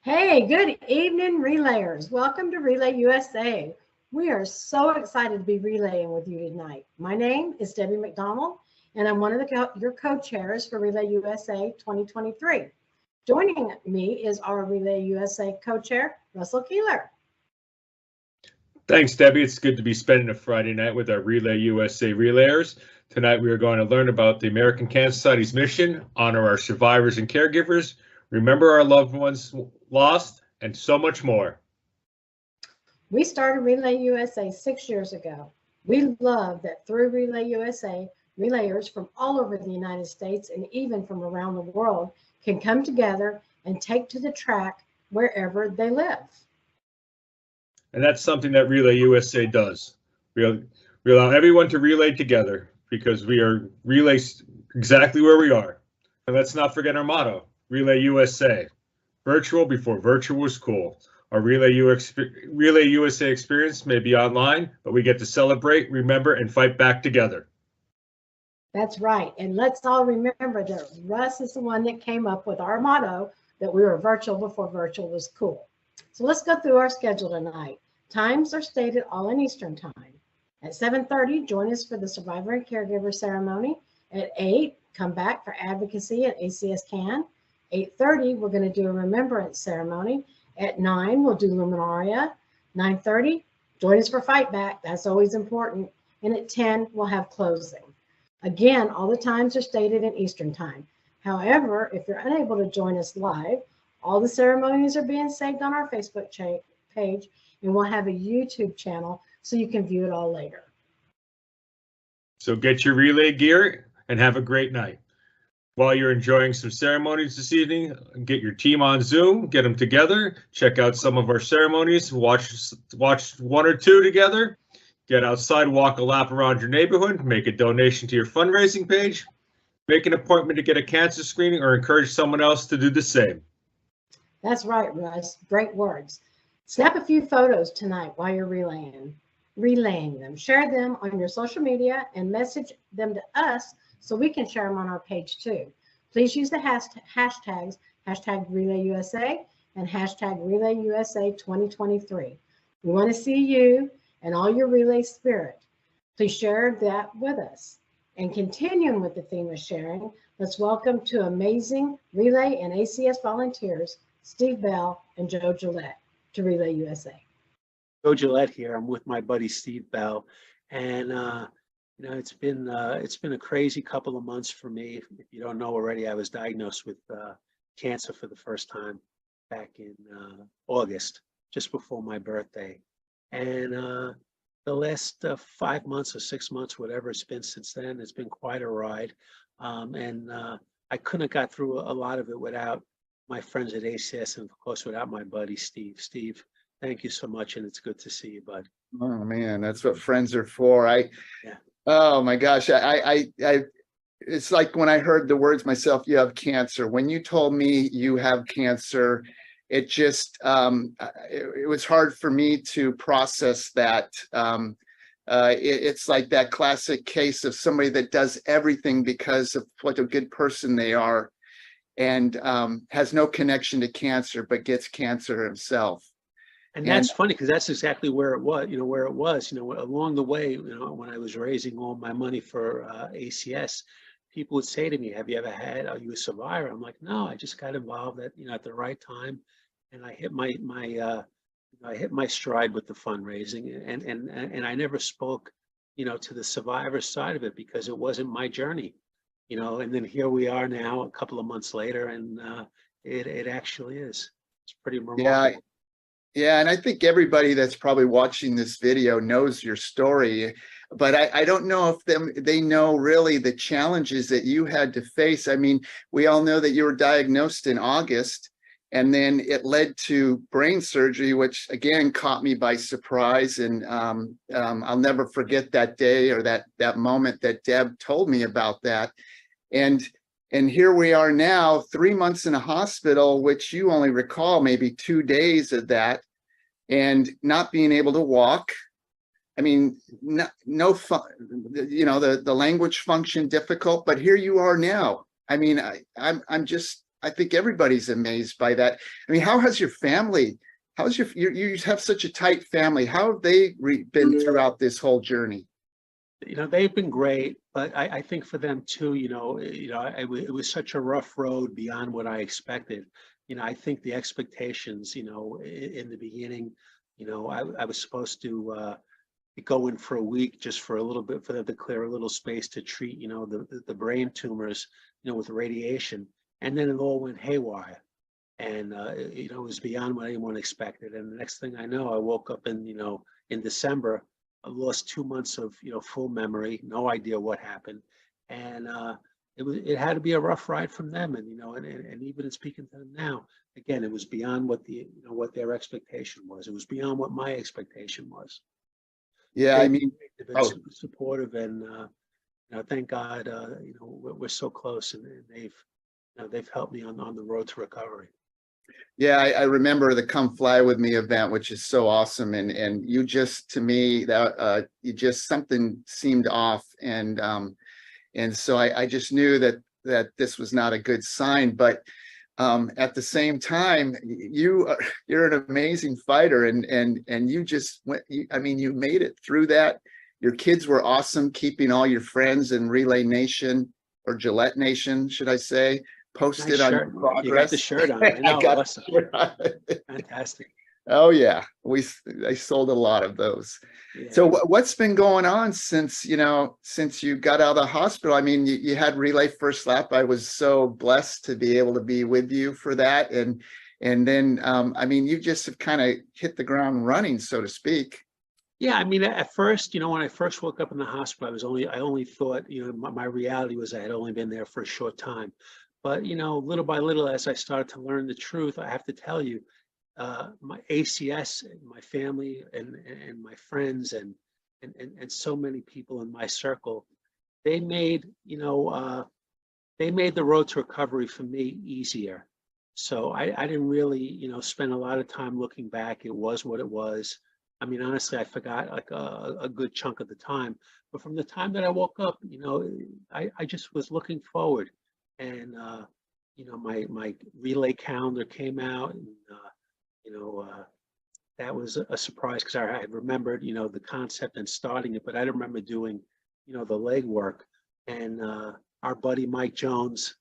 Hey, good evening, relayers. Welcome to Relay USA. We are so excited to be relaying with you tonight. My name is Debbie McDonald, and I'm one of your co-chairs for Relay USA 2023. Joining me is our Relay USA co-chair, Russell Keeler. Thanks, Debbie. It's good to be spending a Friday night with our Relay USA relayers. Tonight, we are going to learn about the American Cancer Society's mission, honor our survivors and caregivers, remember our loved ones lost, and so much more. We started Relay USA 6 years ago. We love that through Relay USA, relayers from all over the United States and even from around the world can come together and take to the track wherever they live. And that's something that Relay USA does. We allow everyone to relay together because we are relays exactly where we are. And let's not forget our motto, Relay USA. Virtual before virtual was cool. Our Relay USA experience may be online, but we get to celebrate, remember, and fight back together. That's right. And let's all remember that Russ is the one that came up with our motto that we were virtual before virtual was cool. So let's go through our schedule tonight. Times are stated all in Eastern time. At 7:30, join us for the Survivor and Caregiver Ceremony. At 8, come back for advocacy at ACS CAN. 8:30, we're going to do a remembrance ceremony. At 9, we'll do Luminaria. 9:30, join us for Fight Back. That's always important. And at 10, we'll have closing. Again, all the times are stated in Eastern time. However, if you're unable to join us live, all the ceremonies are being saved on our Facebook page, and we'll have a YouTube channel so you can view it all later. So get your relay gear and have a great night. While you're enjoying some ceremonies this evening, get your team on Zoom, get them together, check out some of our ceremonies, watch one or two together, get outside, walk a lap around your neighborhood, make a donation to your fundraising page, make an appointment to get a cancer screening, or encourage someone else to do the same. That's right, Russ. Great words. Snap a few photos tonight while you're relaying them. Share them on your social media and message them to us so we can share them on our page too. Please use the hashtags, #RelayUSA and #RelayUSA 2023. We want to see you and all your relay spirit. Please share that with us. And continuing with the theme of sharing, let's welcome two amazing relay and ACS volunteers, Steve Bell and Joe Gillette, to Relay USA. Joe Gillette here. I'm with my buddy Steve Bell, and it's been a crazy couple of months for me. If you don't know already, I was diagnosed with cancer for the first time back in August, just before my birthday, and the last 5 months or 6 months, whatever it's been since then, it's been quite a ride, and I couldn't have got through a lot of it without my friends at ACS, and of course without my buddy Steve. Steve, thank you so much, and it's good to see you, bud. Oh man, that's what friends are for. Yeah. Oh my gosh, it's like when I heard the words myself, you have cancer. When you told me you have cancer, it just, it was hard for me to process that. It's like that classic case of somebody that does everything because of what a good person they are, and has no connection to cancer, but gets cancer himself. And that's funny because that's exactly where it was, along the way, when I was raising all my money for ACS, people would say to me, are you a survivor? I'm like, no, I just got involved at the right time. And I hit I hit my stride with the fundraising, and I never spoke, to the survivor side of it because it wasn't my journey, and then here we are now a couple of months later, and it actually is. It's pretty remarkable. Yeah, and I think everybody that's probably watching this video knows your story, but I don't know if they know really the challenges that you had to face. I mean, we all know that you were diagnosed in August, and then it led to brain surgery, which again caught me by surprise. And I'll never forget that day or that moment that Deb told me about that. And here we are now, 3 months in a hospital, which you only recall maybe 2 days of that, and not being able to walk. I mean, no fun, the language function difficult, but here you are now. I mean, I'm just I think everybody's amazed by that. I mean, how has your family, how's you have such a tight family. How have they been throughout this whole journey? You know, they've been great, but I think for them too, it was such a rough road beyond what I expected. You know, I think the expectations, in the beginning, I was supposed to go in for a week just for a little bit for them to clear a little space to treat, the brain tumors, with radiation. And then it all went haywire. And, it was beyond what anyone expected. And the next thing I know, I woke up in December. I lost 2 months of, full memory, no idea what happened. And it had to be a rough ride from them. And, and even in speaking to them now, again, it was beyond what what their expectation was. It was beyond what my expectation was. Yeah, I mean, They've been supportive, and thank God, we're so close, and they've helped me on the road to recovery. yeah, I remember the Come Fly With Me event, which is so awesome. And you just, to me, that you just, something seemed off. And so I just knew that this was not a good sign. But at the same time, you're an amazing fighter, and you just went, I mean, you made it through that. Your kids were awesome, keeping all your friends in Relay Nation, or Gillette Nation, should I say, posted Nice on shirt. your progress. You got the shirt on. I know, I got awesome. the shirt on. Fantastic. Oh yeah, I sold a lot of those. Yeah. So what's been going on since you got out of the hospital? I mean, you had Relay First Lap. I was so blessed to be able to be with you for that, and then I mean, you just have kind of hit the ground running, so to speak. Yeah, I mean, at first, when I first woke up in the hospital, I only thought, my reality was I had only been there for a short time. But, little by little, as I started to learn the truth, I have to tell you, my ACS, my family, and my friends, and so many people in my circle, they made the road to recovery for me easier. So I didn't really, spend a lot of time looking back. It was what it was. I mean, honestly, I forgot like a good chunk of the time. But from the time that I woke up, I just was looking forward. And, my relay calendar came out, and, that was a surprise, because I had remembered, the concept and starting it, but I didn't remember doing, the legwork. And our buddy Mike Jones,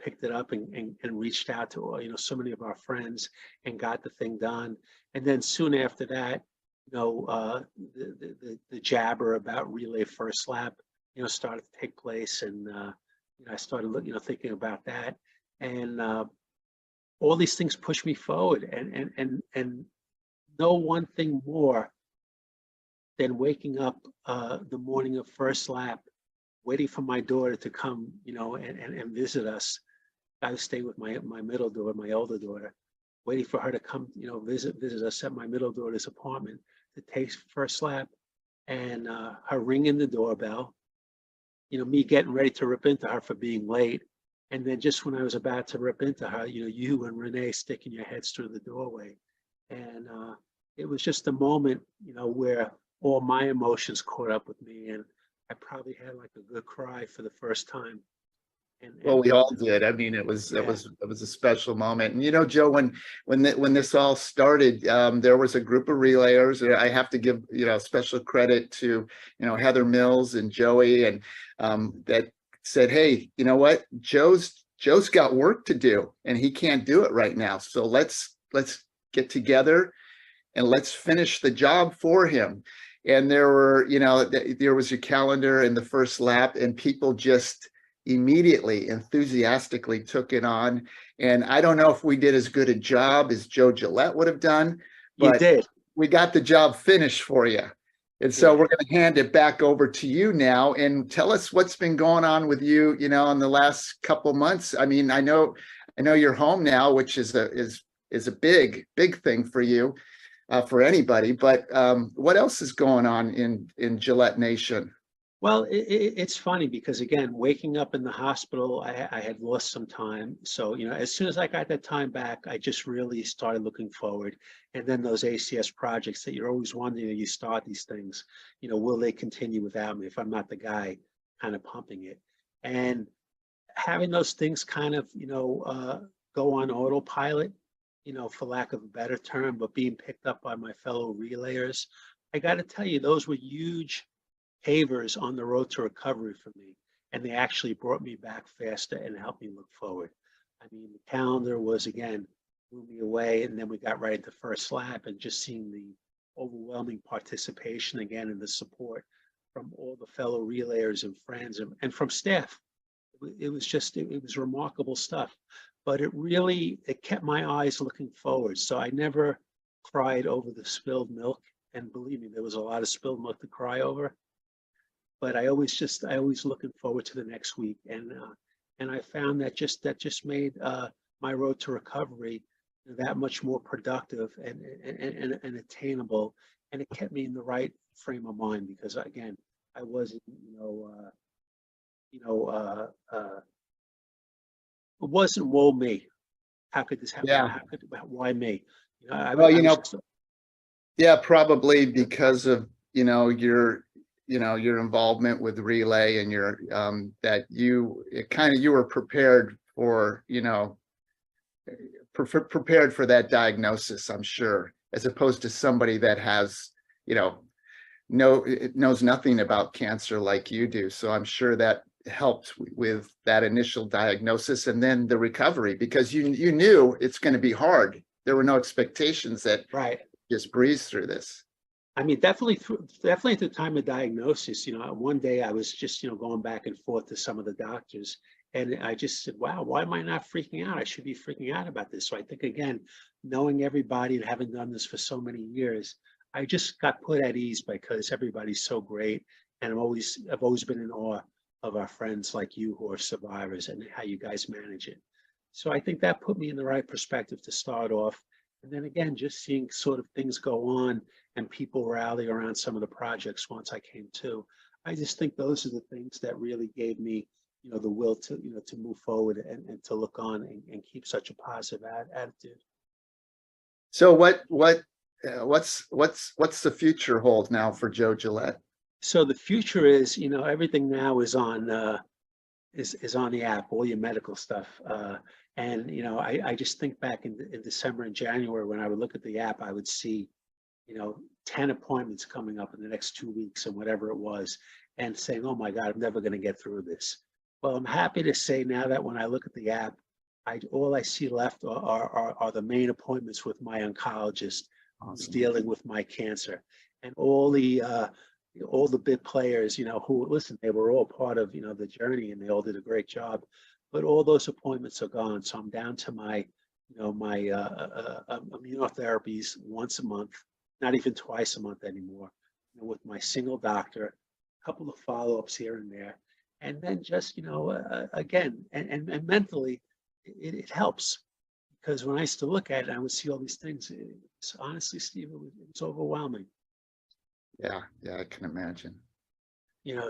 picked it up and reached out to, so many of our friends, and got the thing done. And then soon after that, the jabber about Relay First Lap, started to take place. And, I started thinking about that. And all these things pushed me forward, and no one thing more than waking up the morning of First Lap, waiting for my daughter to come, and visit us. I was staying with my middle daughter, my older daughter, waiting for her to come, visit us at my middle daughter's apartment to take First Lap, and her ringing the doorbell, me getting ready to rip into her for being late. And then just when I was about to rip into her, you and Renee sticking your heads through the doorway. And it was just a moment, where all my emotions caught up with me. And I probably had like a good cry for the first time. Well, we all did. I mean, it was a special moment. And Joe, when this all started, there was a group of relayers. I have to give special credit to Heather Mills and Joey, and that said, hey, you know what, Joe's got work to do, and he can't do it right now. So let's get together and let's finish the job for him. And there were, there was a calendar in the First Lap, and people just immediately enthusiastically took it on. And I don't know if we did as good a job as Joe Gillette would have done, but you did. We got the job finished for you. And so we're going to hand it back over to you now, and tell us what's been going on with you, in the last couple months. I mean, I know you're home now, which is a big thing for you, for anybody. But what else is going on in Gillette Nation? Well, it's funny because, again, waking up in the hospital, I had lost some time. So, as soon as I got that time back, I just really started looking forward. And then those ACS projects that you're always wondering, you start these things, will they continue without me if I'm not the guy kind of pumping it? And having those things kind of, go on autopilot, for lack of a better term, but being picked up by my fellow relayers, I got to tell you, those were huge pavers on the road to recovery for me. And they actually brought me back faster and helped me look forward. I mean, the calendar was, again, blew me away. And then we got right at the first lap, and just seeing the overwhelming participation again and the support from all the fellow relayers and friends and from staff. It was just, it was remarkable stuff. But it kept my eyes looking forward. So I never cried over the spilled milk. And believe me, there was a lot of spilled milk to cry over. But I always looking forward to the next week. And I found that just made my road to recovery that much more productive and attainable. And it kept me in the right frame of mind, because again, I wasn't, it wasn't woe me. How could this happen? Yeah. Why me? Well, yeah, probably because of, your involvement with relay and your, that you were prepared for, prepared for that diagnosis, I'm sure, as opposed to somebody that has, knows nothing about cancer like you do. So I'm sure that helped with that initial diagnosis and then the recovery, because you knew it's going to be hard. There were no expectations that right. Just breeze through this. I mean, definitely at the time of diagnosis, one day I was just, going back and forth to some of the doctors, and I just said, wow, why am I not freaking out? I should be freaking out about this. So I think, again, knowing everybody and having done this for so many years, I just got put at ease because everybody's so great. And I've always been in awe of our friends like you who are survivors and how you guys manage it. So I think that put me in the right perspective to start off. And then again, just seeing sort of things go on and people rally around some of the projects once I came to. I just think those are the things that really gave me, the will to, to move forward and to look on and keep such a positive attitude. So what's the future hold now for Joe Gillette? So the future is, everything now is on the app, all your medical stuff. And, I just think back in December and January, when I would look at the app, I would see, 10 appointments coming up in the next 2 weeks and whatever it was, and saying, oh my God, I'm never going to get through this. Well, I'm happy to say now that when I look at the app, all I see left are the main appointments with my oncologist who's dealing with my cancer, and all the big players, who, listen, they were all part of, the journey, and they all did a great job, but all those appointments are gone. So I'm down to my immunotherapies once a month, not even twice a month anymore, with my single doctor, a couple of follow-ups here and there. And then just, again, and mentally, it helps, because when I used to look at it, I would see all these things. Honestly, Steve, it's overwhelming. Yeah, I can imagine.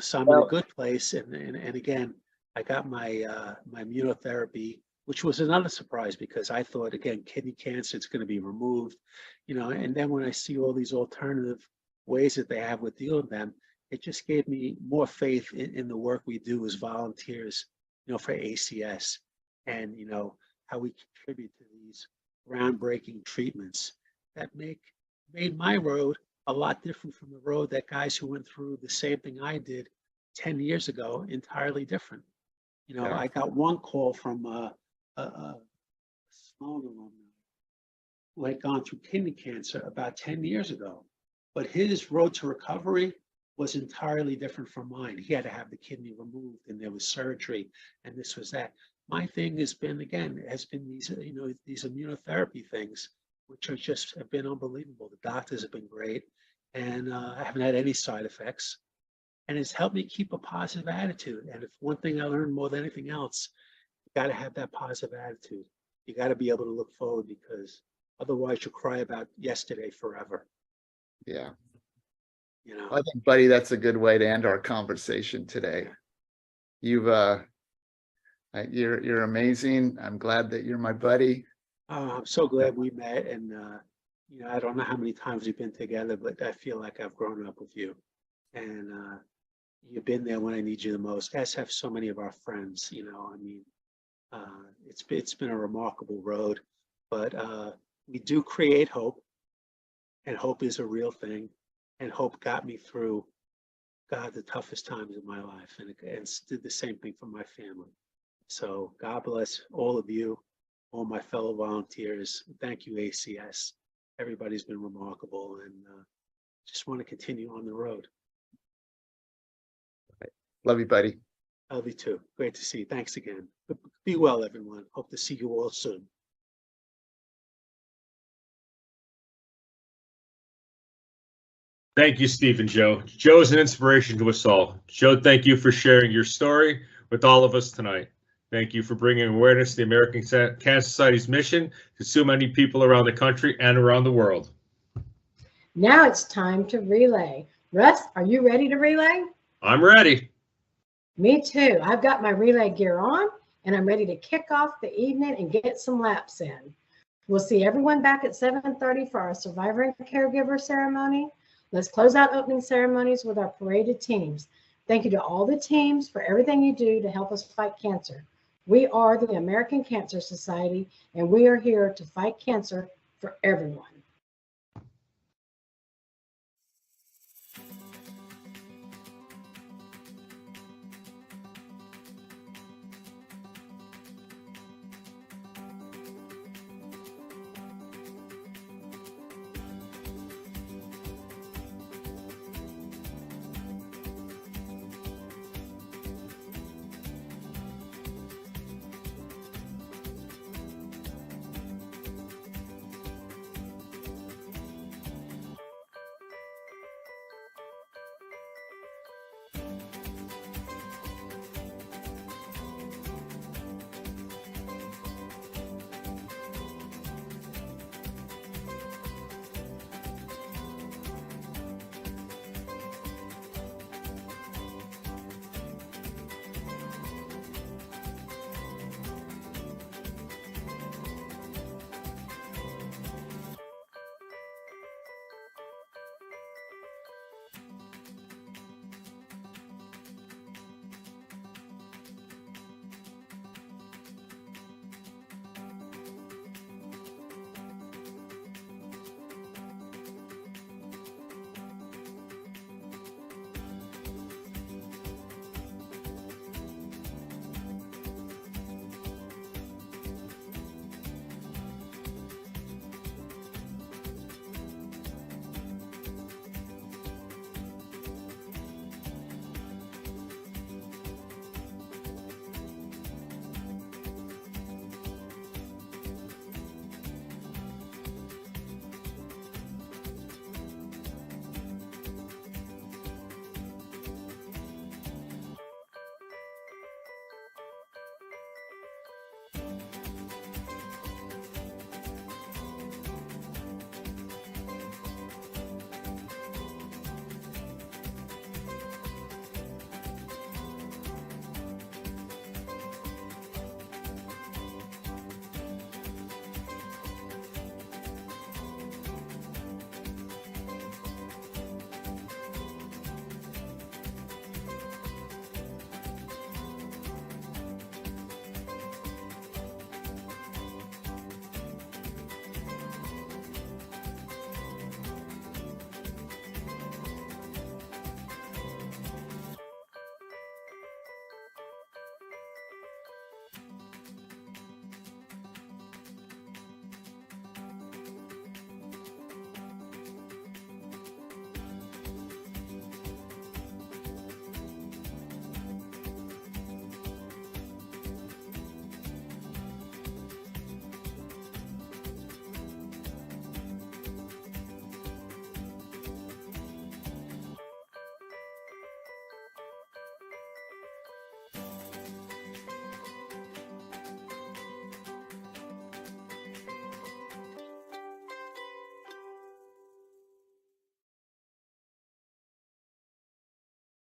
So I'm in a good place. And again, I got my my immunotherapy, which was another surprise, because I thought, again, kidney cancer, it's going to be removed, and then when I see all these alternative ways that they have with dealing with them, it just gave me more faith in the work we do as volunteers, for ACS, and, how we contribute to these groundbreaking treatments that made my road a lot different from the road that guys who went through the same thing I did 10 years ago, entirely different. Yeah. I got one call from a Sloan alumni who had gone through kidney cancer about 10 years ago, but his road to recovery was entirely different from mine. He had to have the kidney removed, and there was surgery, and this was that. My thing has been these, these immunotherapy things, which have been unbelievable. The doctors have been great, and I haven't had any side effects. And it's helped me keep a positive attitude. And if one thing I learned more than anything else, you got to have that positive attitude. You got to be able to look forward, because otherwise you'll cry about yesterday forever. Yeah. I think, buddy, that's a good way to end our conversation today. You're amazing. I'm glad that you're my buddy. I'm so glad we met, and I don't know how many times we've been together, but I feel like I've grown up with you, and You've been there when I need you the most, as have so many of our friends, you know, I mean, it's been a remarkable road, but we do create hope, and hope is a real thing, and hope got me through, God, the toughest times of my life, and did the same thing for my family. So God bless all of you, all my fellow volunteers. Thank you, ACS. Everybody's been remarkable, and just want to continue on the road. Love you, buddy. Love you too. Great to see you. Thanks again. Be well, everyone. Hope to see you all soon. Thank you, Steve and Joe. Joe is an inspiration to us all. Joe, thank you for sharing your story with all of us tonight. Thank you for bringing awareness to the American Cancer Society's mission to so many people around the country and around the world. Now it's time to relay. Russ, are you ready to relay? I'm ready. Me too. I've got my relay gear on, and I'm ready to kick off the evening and get some laps in. We'll see everyone back at 7:30 for our survivor and caregiver ceremony. Let's close out opening ceremonies with our paraded teams. Thank you to all the teams for everything you do to help us fight cancer. We are the American Cancer Society, and we are here to fight cancer for everyone.